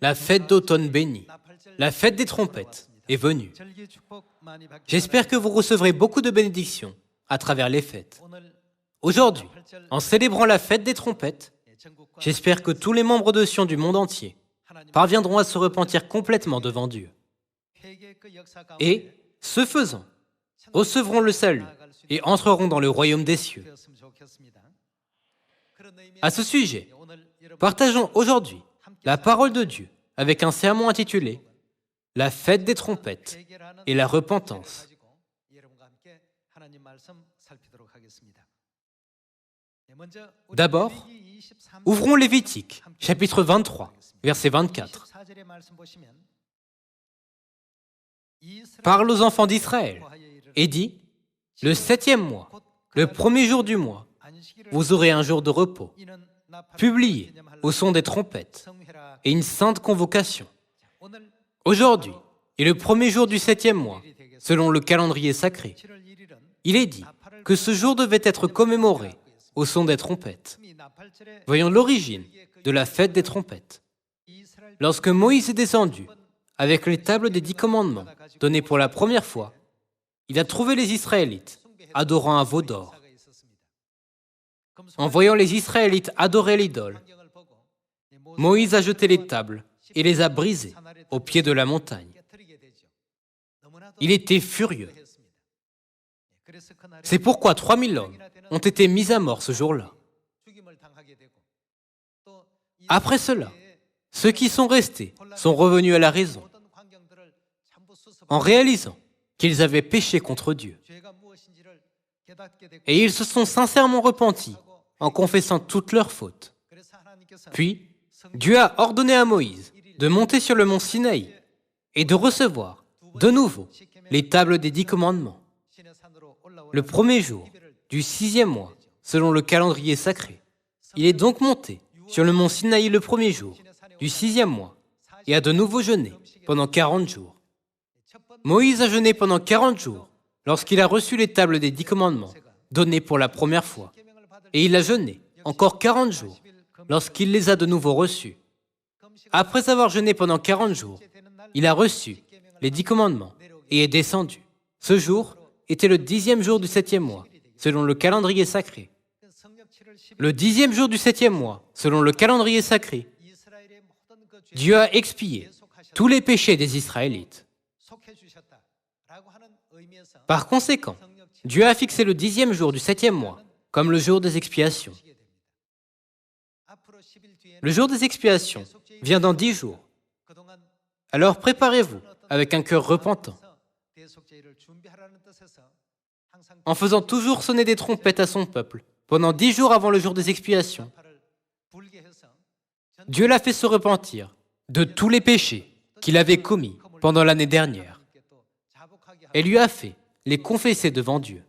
La fête d'automne bénie, la fête des trompettes, est venue. J'espère que vous recevrez beaucoup de bénédictions à travers les fêtes. Aujourd'hui, en célébrant la fête des trompettes, j'espère que tous les membres de Sion du monde entier parviendront à se repentir complètement devant Dieu. Et, ce faisant, recevront le salut et entreront dans le royaume des cieux. À ce sujet, partageons aujourd'hui la parole de Dieu avec un sermon intitulé « La fête des trompettes et la repentance ». D'abord, ouvrons Lévitique, chapitre 23, verset 24. Parle aux enfants d'Israël et dit, « Le 7e mois, le premier jour du mois, vous aurez un jour de repos, publié au son des trompettes, et une sainte convocation. Aujourd'hui est le premier jour du 7e mois, selon le calendrier sacré. Il est dit que ce jour devait être commémoré au son des trompettes. Voyons l'origine de la fête des trompettes. Lorsque Moïse est descendu avec les tables des 10 commandements données pour la première fois, il a trouvé les Israélites adorant un veau d'or. En voyant les Israélites adorer l'idole, Moïse a jeté les tables et les a brisées au pied de la montagne. Il était furieux. C'est pourquoi 3000 hommes ont été mis à mort ce jour-là. Après cela, ceux qui sont restés sont revenus à la raison en réalisant qu'ils avaient péché contre Dieu. Et ils se sont sincèrement repentis en confessant toutes leurs fautes. Puis, Dieu a ordonné à Moïse de monter sur le mont Sinaï et de recevoir de nouveau les tables des 10 commandements. Le premier jour du 6e mois, selon le calendrier sacré, il est donc monté sur le mont Sinaï le premier jour du 6e mois et a de nouveau jeûné pendant 40 jours. Moïse a jeûné pendant 40 jours lorsqu'il a reçu les tables des 10 commandements données pour la première fois. Et il a jeûné encore 40 jours lorsqu'il les a de nouveau reçus. Après avoir jeûné pendant 40 jours, il a reçu les 10 commandements et est descendu. Ce jour était le 10e jour du 7e mois, selon le calendrier sacré. Le 10e jour du 7e mois, selon le calendrier sacré, Dieu a expié tous les péchés des Israélites. Par conséquent, Dieu a fixé le 10e jour du 7e mois comme le jour des expiations. Le jour des expiations vient dans 10 jours. Alors préparez-vous avec un cœur repentant, en faisant toujours sonner des trompettes à son peuple pendant 10 jours avant le jour des expiations. Dieu l'a fait se repentir de tous les péchés qu'il avait commis pendant l'année dernière et lui a fait les confesser devant Dieu.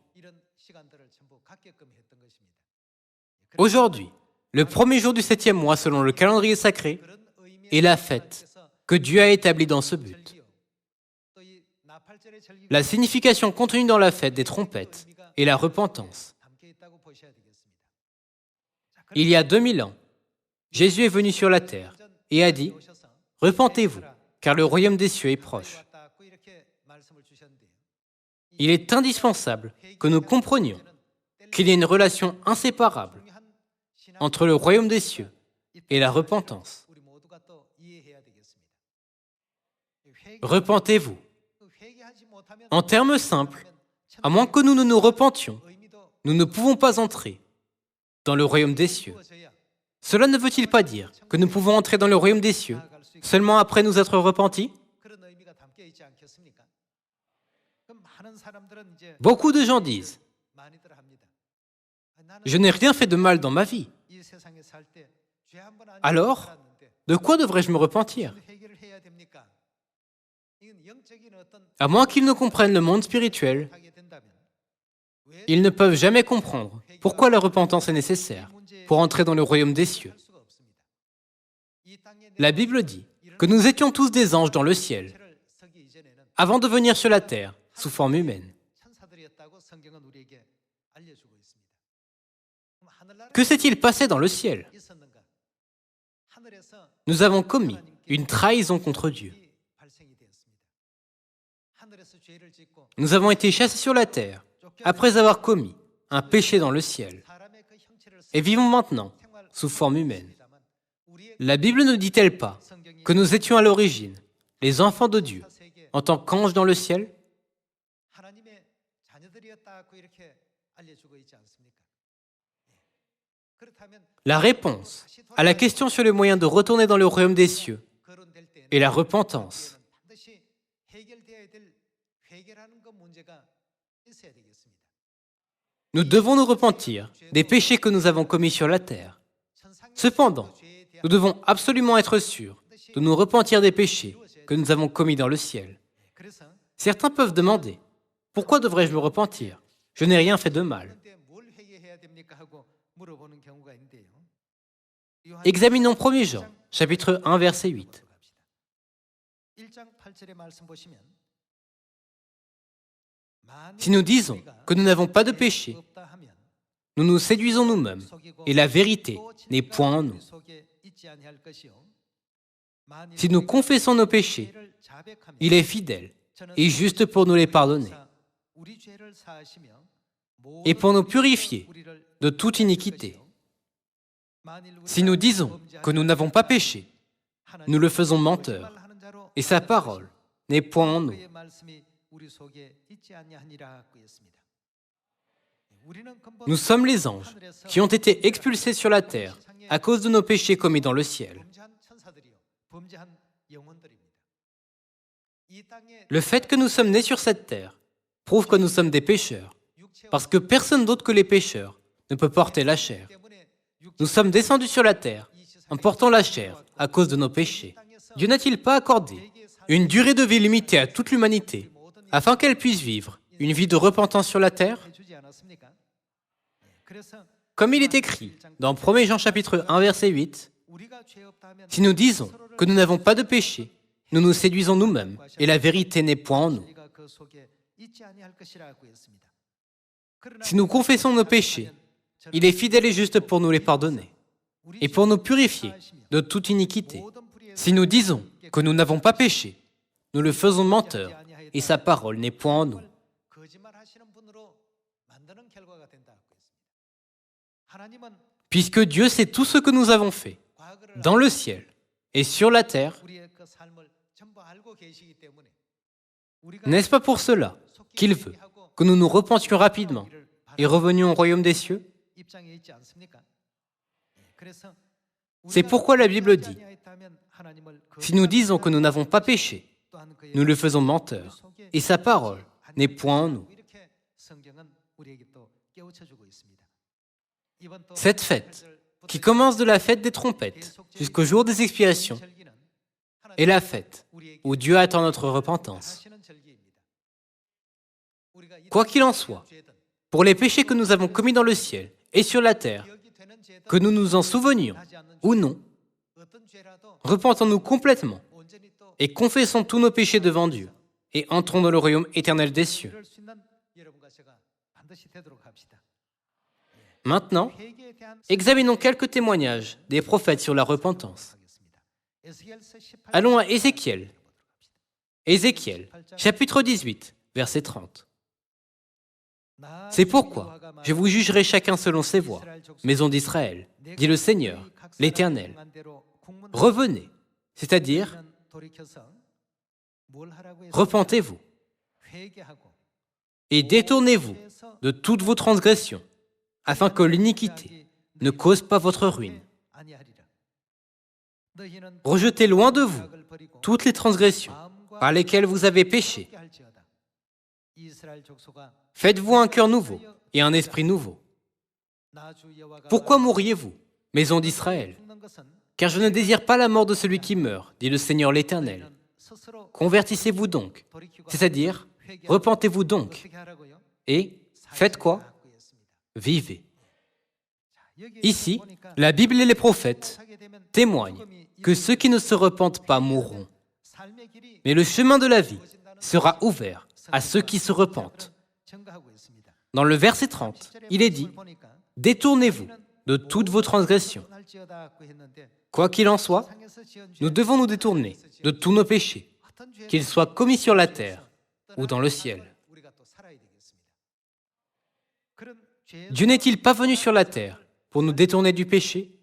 Aujourd'hui, le premier jour du 7e mois selon le calendrier sacré est la fête que Dieu a établie dans ce but. La signification contenue dans la fête des trompettes est la repentance. Il y a 2000 ans, Jésus est venu sur la terre et a dit « Repentez-vous, car le royaume des cieux est proche ». Il est indispensable que nous comprenions qu'il y a une relation inséparable entre le royaume des cieux et la repentance. Repentez-vous. En termes simples, à moins que nous ne nous repentions, nous ne pouvons pas entrer dans le royaume des cieux. Cela ne veut-il pas dire que nous pouvons entrer dans le royaume des cieux seulement après nous être repentis? Beaucoup de gens disent « Je n'ai rien fait de mal dans ma vie. Alors, de quoi devrais-je me repentir ?» À moins qu'ils ne comprennent le monde spirituel, ils ne peuvent jamais comprendre pourquoi la repentance est nécessaire pour entrer dans le royaume des cieux. La Bible dit que nous étions tous des anges dans le ciel avant de venir sur la terre sous forme humaine. Que s'est-il passé dans le ciel? nous avons commis une trahison contre Dieu. Nous avons été chassés sur la terre après avoir commis un péché dans le ciel et vivons maintenant sous forme humaine. La Bible ne dit-elle pas que nous étions à l'origine les enfants de Dieu en tant qu'anges dans le ciel? La réponse à la question sur le moyen de retourner dans le royaume des cieux est la repentance. Nous devons nous repentir des péchés que nous avons commis sur la terre. Cependant, nous devons absolument être sûrs de nous repentir des péchés que nous avons commis dans le ciel. Certains peuvent demander, pourquoi devrais-je me repentir? Je n'ai rien fait de mal. Examinons 1 Jean, chapitre 1, verset 8. Si nous disons que nous n'avons pas de péché, nous nous séduisons nous-mêmes et la vérité n'est point en nous. Si nous confessons nos péchés, il est fidèle et juste pour nous les pardonner et pour nous purifier de toute iniquité. Si nous disons que nous n'avons pas péché, nous le faisons menteur et sa parole n'est point en nous. Nous sommes les anges qui ont été expulsés sur la terre à cause de nos péchés commis dans le ciel. Le fait que nous sommes nés sur cette terre prouve que nous sommes des pécheurs, parce que personne d'autre que les pécheurs ne peut porter la chair. Nous sommes descendus sur la terre en portant la chair à cause de nos péchés. Dieu n'a-t-il pas accordé une durée de vie limitée à toute l'humanité afin qu'elle puisse vivre une vie de repentance sur la terre? Comme il est écrit dans 1 Jean chapitre 1 verset 8, si nous disons que nous n'avons pas de péché, nous nous séduisons nous-mêmes et la vérité n'est point en nous. Si nous confessons nos péchés, il est fidèle et juste pour nous les pardonner et pour nous purifier de toute iniquité. Si nous disons que nous n'avons pas péché, nous le faisons menteur et sa parole n'est point en nous. Puisque Dieu sait tout ce que nous avons fait, dans le ciel et sur la terre, n'est-ce pas pour cela qu'il veut que nous nous repentions rapidement et revenions au royaume des cieux? C'est pourquoi la Bible dit, si nous disons que nous n'avons pas péché, nous le faisons menteur, et sa parole n'est point en nous. Cette fête, qui commence de la fête des trompettes jusqu'au jour des expiations, est la fête où Dieu attend notre repentance. Quoi qu'il en soit, pour les péchés que nous avons commis dans le ciel et sur la terre, que nous nous en souvenions ou non, repentons-nous complètement et confessons tous nos péchés devant Dieu et entrons dans le royaume éternel des cieux. Maintenant, examinons quelques témoignages des prophètes sur la repentance. Allons à Ézéchiel. Ézéchiel, chapitre 18, verset 30. C'est pourquoi je vous jugerai chacun selon ses voies, maison d'Israël, dit le Seigneur, l'Éternel. Revenez, c'est-à-dire, repentez-vous et détournez-vous de toutes vos transgressions, afin que l'iniquité ne cause pas votre ruine. Rejetez loin de vous toutes les transgressions par lesquelles vous avez péché. Faites-vous un cœur nouveau et un esprit nouveau. Pourquoi mourriez-vous, maison d'Israël? Car je ne désire pas la mort de celui qui meurt, dit le Seigneur l'Éternel. Convertissez-vous donc, c'est-à-dire, repentez-vous donc. Et faites quoi? Vivez. Ici, la Bible et les prophètes témoignent que ceux qui ne se repentent pas mourront. Mais le chemin de la vie sera ouvert à ceux qui se repentent. Dans le verset 30, il est dit « Détournez-vous de toutes vos transgressions. Quoi qu'il en soit, nous devons nous détourner de tous nos péchés, qu'ils soient commis sur la terre ou dans le ciel. Dieu n'est-il pas venu sur la terre pour nous détourner du péché?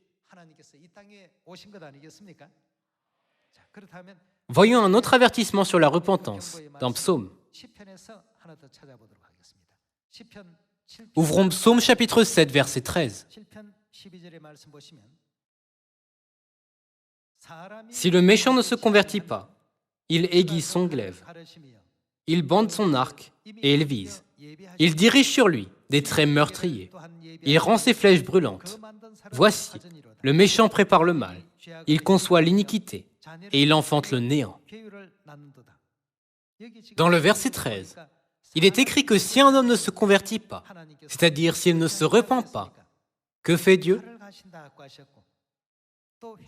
Voyons un autre avertissement sur la repentance dans Psaume. Ouvrons Psaume chapitre 7, verset 13. Si le méchant ne se convertit pas, il aiguise son glaive, il bande son arc et il vise. Il dirige sur lui des traits meurtriers. Il rend ses flèches brûlantes. Voici, le méchant prépare le mal. Il conçoit l'iniquité et il enfante le néant. Dans le verset 13, il est écrit que si un homme ne se convertit pas, c'est-à-dire s'il ne se repent pas, que fait Dieu?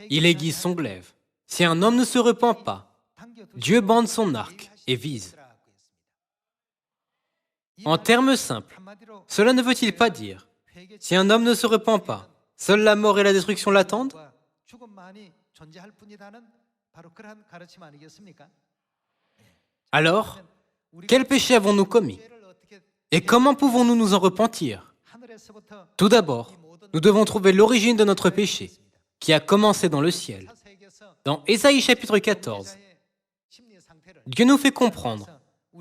Il aiguise son glaive. Si un homme ne se repent pas, Dieu bande son arc et vise. En termes simples, cela ne veut-il pas dire, si un homme ne se repent pas, seule la mort et la destruction l'attendent? Alors, quel péché avons-nous commis? Et comment pouvons-nous nous en repentir? Tout d'abord, nous devons trouver l'origine de notre péché, qui a commencé dans le ciel. Dans Ésaïe chapitre 14, Dieu nous fait comprendre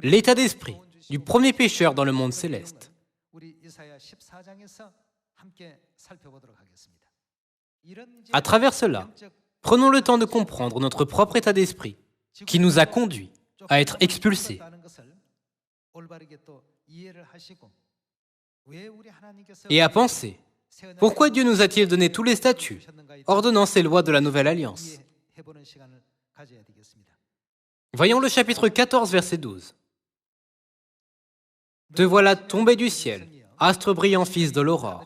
l'état d'esprit du premier pécheur dans le monde céleste. À travers cela, prenons le temps de comprendre notre propre état d'esprit qui nous a conduits à être expulsés. Et à penser, pourquoi Dieu nous a-t-il donné tous les statuts, ordonnances et lois de la Nouvelle Alliance? Voyons le chapitre 14, verset 12. Te voilà tombé du ciel, astre brillant fils de l'aurore.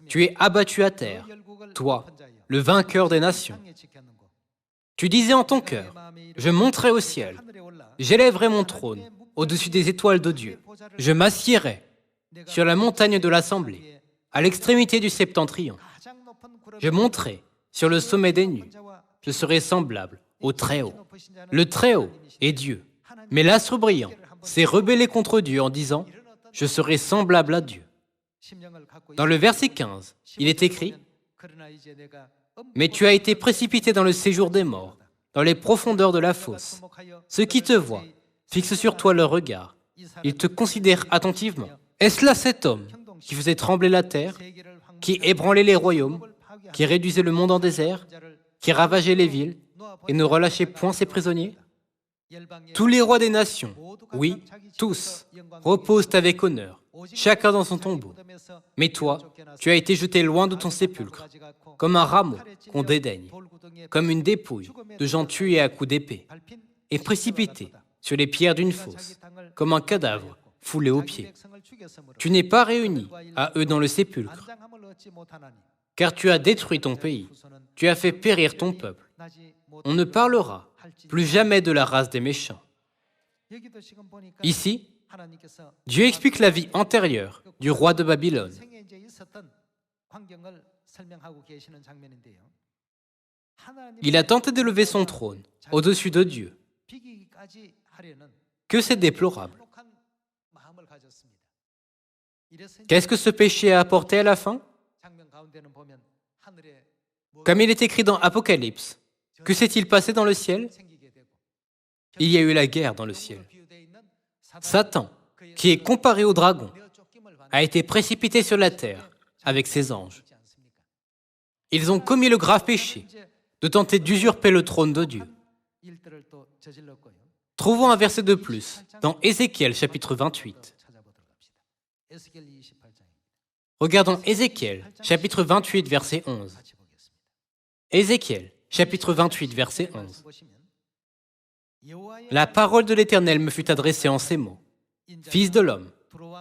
Tu es abattu à terre, toi, le vainqueur des nations. Tu disais en ton cœur, je monterai au ciel, j'élèverai mon trône au-dessus des étoiles de Dieu. Je m'assiérai sur la montagne de l'assemblée, à l'extrémité du septentrion. Je monterai sur le sommet des nues. Je serai semblable au Très-Haut. Le Très-Haut est Dieu. Mais l'astre brillant s'est rebellé contre Dieu en disant, je serai semblable à Dieu. Dans le verset 15, il est écrit, mais tu as été précipité dans le séjour des morts, dans les profondeurs de la fosse. Ceux qui te voient fixent sur toi leur regard. Ils te considèrent attentivement. Est-ce là cet homme qui faisait trembler la terre, qui ébranlait les royaumes, qui réduisait le monde en désert, qui ravageait les villes et ne relâchait point ses prisonniers? Tous les rois des nations, oui, tous, reposent avec honneur, chacun dans son tombeau. Mais toi, tu as été jeté loin de ton sépulcre, comme un rameau qu'on dédaigne, comme une dépouille de gens tués à coups d'épée, et précipité sur les pierres d'une fosse, comme un cadavre foulé aux pieds. Tu n'es pas réuni à eux dans le sépulcre, car tu as détruit ton pays, tu as fait périr ton peuple. On ne parlera plus jamais de la race des méchants. Ici, Dieu explique la vie antérieure du roi de Babylone. Il a tenté d'élever son trône au-dessus de Dieu. Que c'est déplorable. Qu'est-ce que ce péché a apporté à la fin? Comme il est écrit dans Apocalypse, que s'est-il passé dans le ciel? Il y a eu la guerre dans le ciel. Satan, qui est comparé au dragon, a été précipité sur la terre avec ses anges. Ils ont commis le grave péché de tenter d'usurper le trône de Dieu. Trouvons un verset de plus dans Ézéchiel chapitre 28. Regardons Ézéchiel chapitre 28 verset 11. Ézéchiel chapitre 28 verset 11. La parole de l'Éternel me fut adressée en ces mots. Fils de l'homme,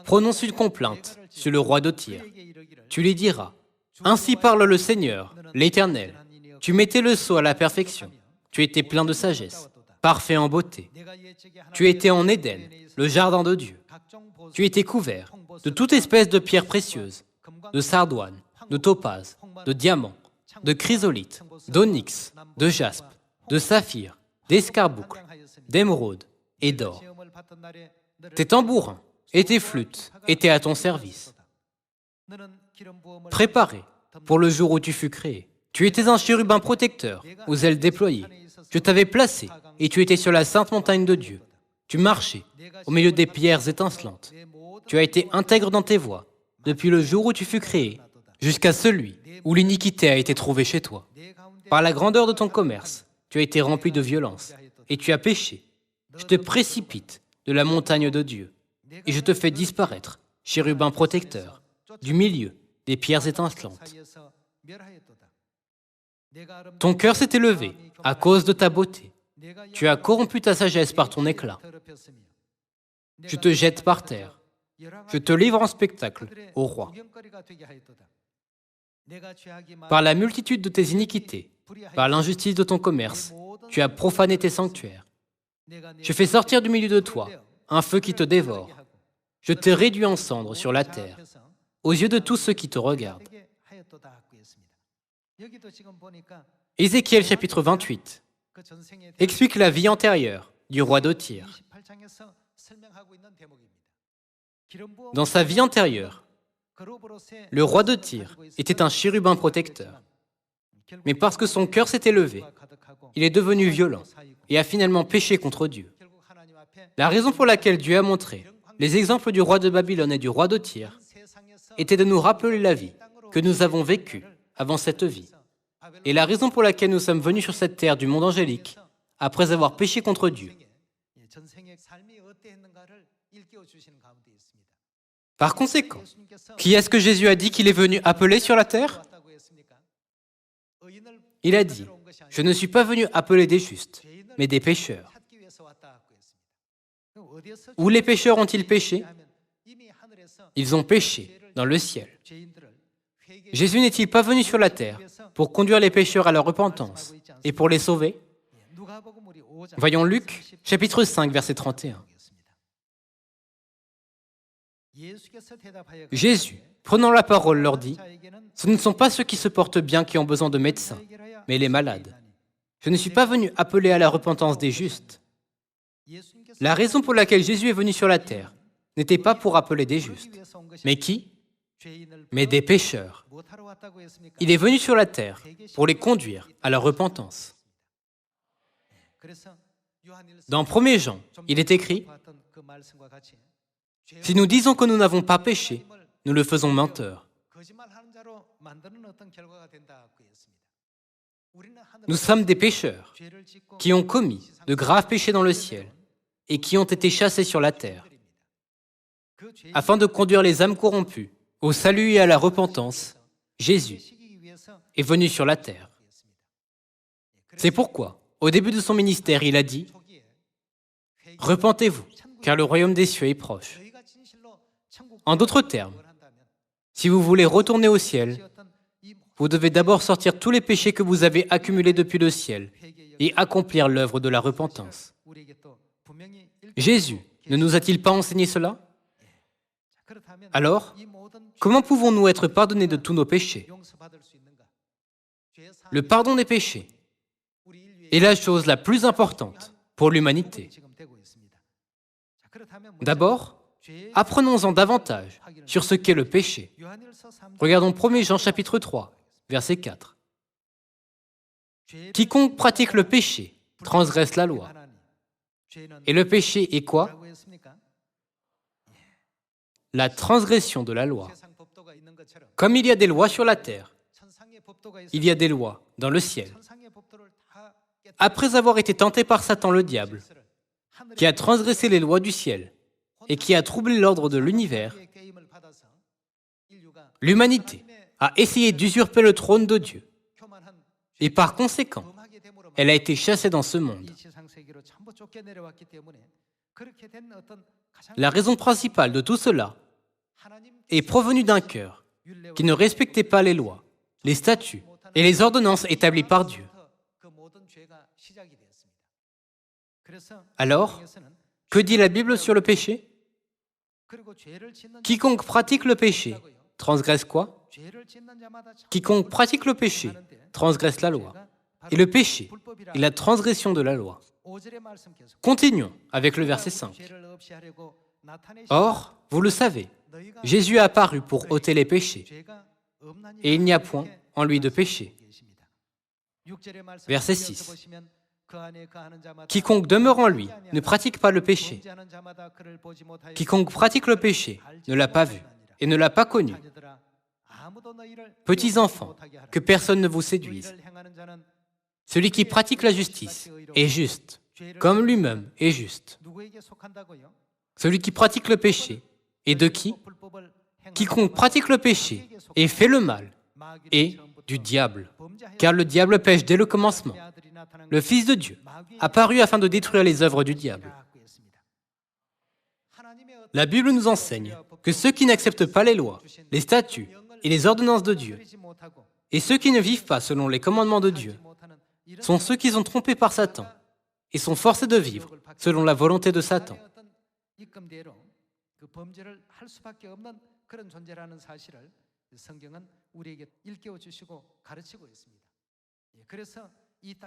prononce une complainte sur le roi de Tyr. Tu lui diras, ainsi parle le Seigneur, l'Éternel. Tu mettais le sceau à la perfection. Tu étais plein de sagesse, parfait en beauté. Tu étais en Éden, le jardin de Dieu. Tu étais couvert de toute espèce de pierres précieuses, de sardoine, de topaze, de diamant, de chrysolite, d'onyx, de jaspe, de saphir, d'escarboucle, d'émeraude et d'or. Tes tambourins et tes flûtes étaient à ton service, préparés pour le jour où tu fus créé. Tu étais un chérubin protecteur, aux ailes déployées. Je t'avais placé et tu étais sur la sainte montagne de Dieu. Tu marchais au milieu des pierres étincelantes. Tu as été intègre dans tes voies, depuis le jour où tu fus créé, jusqu'à celui où l'iniquité a été trouvée chez toi. Par la grandeur de ton commerce, tu as été rempli de violence, et tu as péché. Je te précipite de la montagne de Dieu, et je te fais disparaître, chérubin protecteur, du milieu des pierres étincelantes. Ton cœur s'est élevé à cause de ta beauté. Tu as corrompu ta sagesse par ton éclat. Je te jette par terre. Je te livre en spectacle au roi. Par la multitude de tes iniquités, par l'injustice de ton commerce, tu as profané tes sanctuaires. Je fais sortir du milieu de toi un feu qui te dévore. Je te réduis en cendres sur la terre, aux yeux de tous ceux qui te regardent. Ézéchiel chapitre 28 explique la vie antérieure du roi de Tyr. Dans sa vie antérieure, le roi de Tyr était un chérubin protecteur. Mais parce que son cœur s'est élevé, il est devenu violent et a finalement péché contre Dieu. La raison pour laquelle Dieu a montré les exemples du roi de Babylone et du roi de Tyr était de nous rappeler la vie que nous avons vécue avant cette vie. Et la raison pour laquelle nous sommes venus sur cette terre du monde angélique, après avoir péché contre Dieu. Par conséquent, qui est-ce que Jésus a dit qu'il est venu appeler sur la terre? Il a dit, « Je ne suis pas venu appeler des justes, mais des pécheurs. » Où les pécheurs ont-ils péché? Ils ont péché dans le ciel. Jésus n'est-il pas venu sur la terre pour conduire les pécheurs à la repentance et pour les sauver? Voyons Luc, chapitre 5, verset 31. Jésus, prenant la parole, leur dit, « Ce ne sont pas ceux qui se portent bien qui ont besoin de médecins, mais les malades. Je ne suis pas venu appeler à la repentance des justes. » La raison pour laquelle Jésus est venu sur la terre n'était pas pour appeler des justes. Mais qui? Mais des pécheurs. Il est venu sur la terre pour les conduire à la repentance. Dans 1 Jean, il est écrit, « Si nous disons que nous n'avons pas péché, nous le faisons menteur. » Nous sommes des pécheurs qui ont commis de graves péchés dans le ciel et qui ont été chassés sur la terre. Afin de conduire les âmes corrompues au salut et à la repentance, Jésus est venu sur la terre. C'est pourquoi, au début de son ministère, il a dit, « Repentez-vous, car le royaume des cieux est proche. » En d'autres termes, si vous voulez retourner au ciel, vous devez d'abord sortir tous les péchés que vous avez accumulés depuis le ciel et accomplir l'œuvre de la repentance. Jésus ne nous a-t-il pas enseigné cela? Alors, comment pouvons-nous être pardonnés de tous nos péchés? Le pardon des péchés est la chose la plus importante pour l'humanité. D'abord, apprenons-en davantage sur ce qu'est le péché. Regardons 1 Jean chapitre 3, verset 4. Quiconque pratique le péché transgresse la loi. Et le péché est quoi? La transgression de la loi. Comme il y a des lois sur la terre, il y a des lois dans le ciel. Après avoir été tenté par Satan le diable, qui a transgressé les lois du ciel et qui a troublé l'ordre de l'univers, l'humanité a essayé d'usurper le trône de Dieu. Et par conséquent, elle a été chassée dans ce monde. La raison principale de tout cela est provenue d'un cœur qui ne respectait pas les lois, les statuts et les ordonnances établies par Dieu. Alors, que dit la Bible sur le péché? Quiconque pratique le péché transgresse quoi? Quiconque pratique le péché transgresse la loi. Et le péché est la transgression de la loi. Continuons avec le verset 5. Or, vous le savez, Jésus est apparu pour ôter les péchés, et il n'y a point en lui de péché. Verset 6. Quiconque demeure en lui ne pratique pas le péché. Quiconque pratique le péché ne l'a pas vu et ne l'a pas connu. Petits enfants, que personne ne vous séduise. Celui qui pratique la justice est juste, comme lui-même est juste. Celui qui pratique le péché est de qui? Quiconque pratique le péché et fait le mal est du diable. Car le diable pêche dès le commencement. Le Fils de Dieu, apparu afin de détruire les œuvres du diable. La Bible nous enseigne que ceux qui n'acceptent pas les lois, les statuts et les ordonnances de Dieu, et ceux qui ne vivent pas selon les commandements de Dieu, sont ceux qui sont trompés par Satan et sont forcés de vivre selon la volonté de Satan.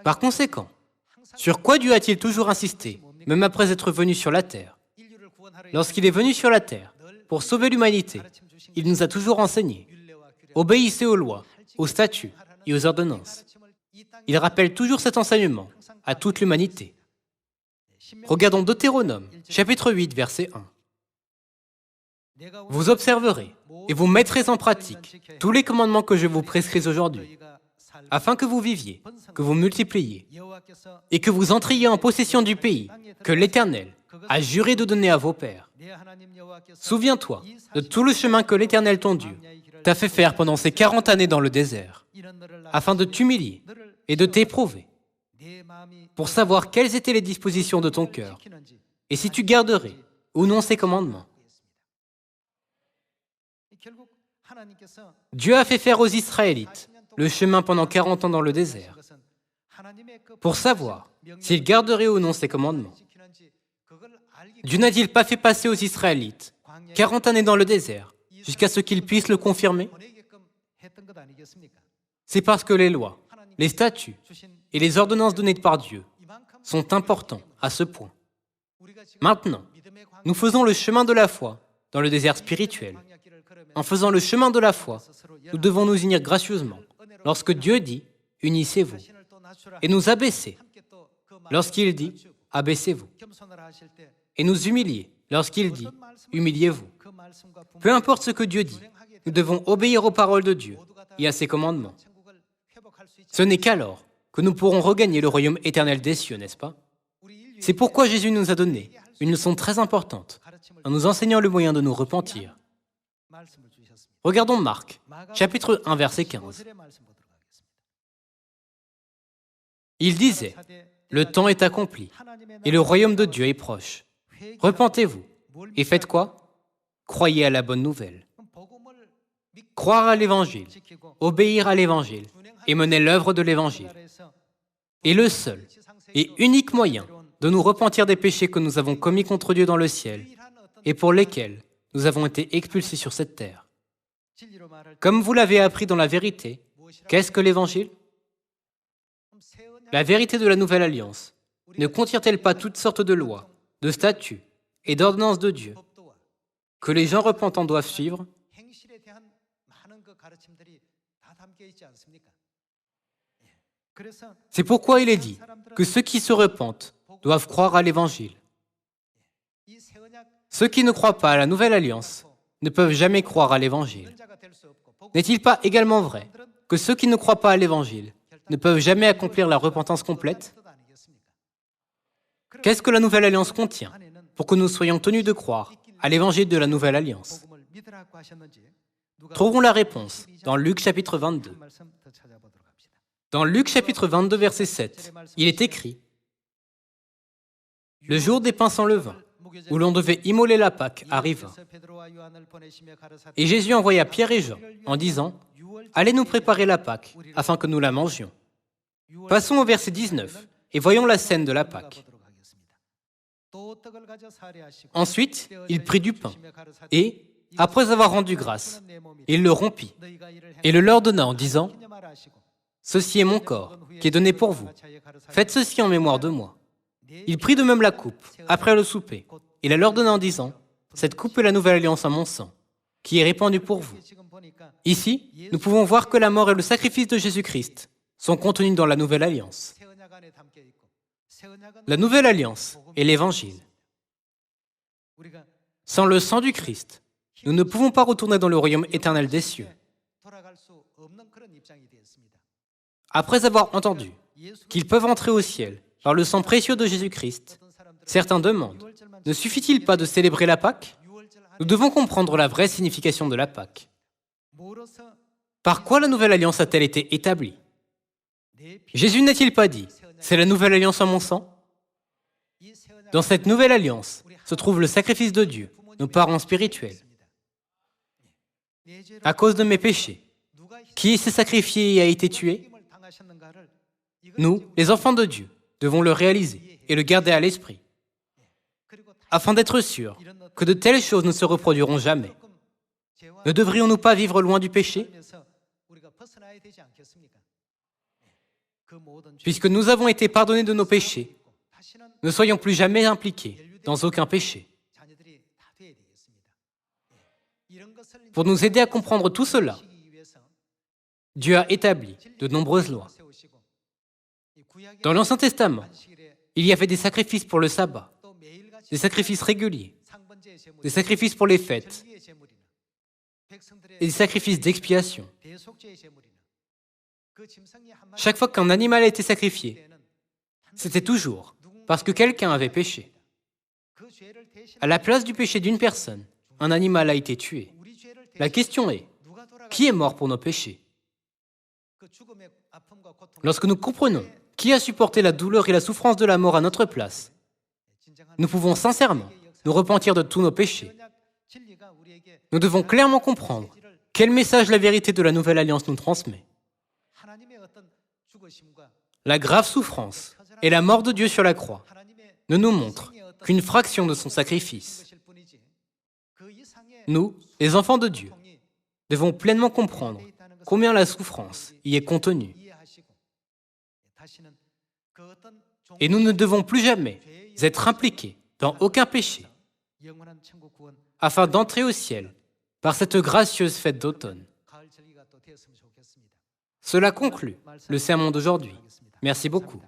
Par conséquent, sur quoi Dieu a-t-il toujours insisté, même après être venu sur la terre? Lorsqu'il est venu sur la terre pour sauver l'humanité, il nous a toujours enseigné: obéissez aux lois, aux statuts et aux ordonnances. Il rappelle toujours cet enseignement à toute l'humanité. Regardons Deutéronome, chapitre 8, verset 1. Vous observerez et vous mettrez en pratique tous les commandements que je vous prescris aujourd'hui, afin que vous viviez, que vous multipliez, et que vous entriez en possession du pays que l'Éternel a juré de donner à vos pères. Souviens-toi de tout le chemin que l'Éternel ton Dieu t'a fait faire pendant ces 40 années dans le désert, afin de t'humilier et de t'éprouver, pour savoir quelles étaient les dispositions de ton cœur, et si tu garderais ou non ses commandements. Dieu a fait faire aux Israélites le chemin pendant 40 ans dans le désert, pour savoir s'ils garderaient ou non ses commandements. Dieu n'a-t-il pas fait passer aux Israélites 40 années dans le désert, jusqu'à ce qu'ils puissent le confirmer? C'est parce que les lois, les statuts et les ordonnances données par Dieu sont importants à ce point. Maintenant, nous faisons le chemin de la foi dans le désert spirituel. En faisant le chemin de la foi, nous devons nous unir gracieusement lorsque Dieu dit « unissez-vous » et nous abaisser lorsqu'il dit « abaissez-vous » et nous humilier lorsqu'il dit « humiliez-vous ». Peu importe ce que Dieu dit, nous devons obéir aux paroles de Dieu et à ses commandements. Ce n'est qu'alors que nous pourrons regagner le royaume éternel des cieux, n'est-ce pas? C'est pourquoi Jésus nous a donné une leçon très importante en nous enseignant le moyen de nous repentir. Regardons Marc, chapitre 1, verset 15. Il disait, « Le temps est accompli, et le royaume de Dieu est proche. Repentez-vous, et faites quoi? Croyez à la bonne nouvelle. » Croire à l'Évangile, obéir à l'Évangile, et mener l'œuvre de l'Évangile est le seul et unique moyen de nous repentir des péchés que nous avons commis contre Dieu dans le ciel et pour lesquels nous avons été expulsés sur cette terre. Comme vous l'avez appris dans la vérité, qu'est-ce que l'Évangile? La vérité de la Nouvelle Alliance ne contient-elle pas toutes sortes de lois, de statuts et d'ordonnances de Dieu que les gens repentants doivent suivre? C'est pourquoi il est dit que ceux qui se repentent doivent croire à l'Évangile. Ceux qui ne croient pas à la Nouvelle Alliance ne peuvent jamais croire à l'Évangile. N'est-il pas également vrai que ceux qui ne croient pas à l'Évangile ne peuvent jamais accomplir la repentance complète? Qu'est-ce que la Nouvelle Alliance contient pour que nous soyons tenus de croire à l'Évangile de la Nouvelle Alliance? Trouvons la réponse dans Luc chapitre 22. Dans Luc chapitre 22, verset 7, il est écrit « Le jour des pains sans levain, où l'on devait immoler la Pâque, arriva. Et Jésus envoya Pierre et Jean en disant « Allez nous préparer la Pâque, afin que nous la mangions. » Passons au verset 19 et voyons la scène de la Pâque. Ensuite, il prit du pain et, après avoir rendu grâce, il le rompit et le leur donna en disant, « Ceci est mon corps, qui est donné pour vous. Faites ceci en mémoire de moi. » Il prit de même la coupe, après le souper. Il la leur donna en disant, « Cette coupe est la nouvelle alliance en mon sang, qui est répandue pour vous. » Ici, nous pouvons voir que la mort et le sacrifice de Jésus-Christ sont contenus dans la nouvelle alliance. La nouvelle alliance est l'Évangile. Sans le sang du Christ, nous ne pouvons pas retourner dans le royaume éternel des cieux. Après avoir entendu qu'ils peuvent entrer au ciel par le sang précieux de Jésus-Christ, certains demandent, ne suffit-il pas de célébrer la Pâque? Nous devons comprendre la vraie signification de la Pâque. Par quoi la nouvelle alliance a-t-elle été établie? Jésus n'a-t-il pas dit, c'est la nouvelle alliance en mon sang? Dans cette nouvelle alliance se trouve le sacrifice de Dieu, nos parents spirituels. À cause de mes péchés, qui s'est sacrifié et a été tué? Nous, les enfants de Dieu, devons le réaliser et le garder à l'esprit, afin d'être sûrs que de telles choses ne se reproduiront jamais. Ne devrions-nous pas vivre loin du péché? Puisque nous avons été pardonnés de nos péchés, ne soyons plus jamais impliqués dans aucun péché. Pour nous aider à comprendre tout cela, Dieu a établi de nombreuses lois. Dans l'Ancien Testament, il y avait des sacrifices pour le sabbat, des sacrifices réguliers, des sacrifices pour les fêtes et des sacrifices d'expiation. Chaque fois qu'un animal a été sacrifié, c'était toujours parce que quelqu'un avait péché. À la place du péché d'une personne, un animal a été tué. La question est, qui est mort pour nos péchés? Lorsque nous comprenons qui a supporté la douleur et la souffrance de la mort à notre place, nous pouvons sincèrement nous repentir de tous nos péchés. Nous devons clairement comprendre quel message la vérité de la nouvelle alliance nous transmet. La grave souffrance et la mort de Dieu sur la croix ne nous montrent qu'une fraction de son sacrifice. Nous, les enfants de Dieu, devons pleinement comprendre combien la souffrance y est contenue. Et nous ne devons plus jamais être impliqués dans aucun péché, afin d'entrer au ciel par cette gracieuse fête d'automne. Cela conclut le sermon d'aujourd'hui. Merci beaucoup.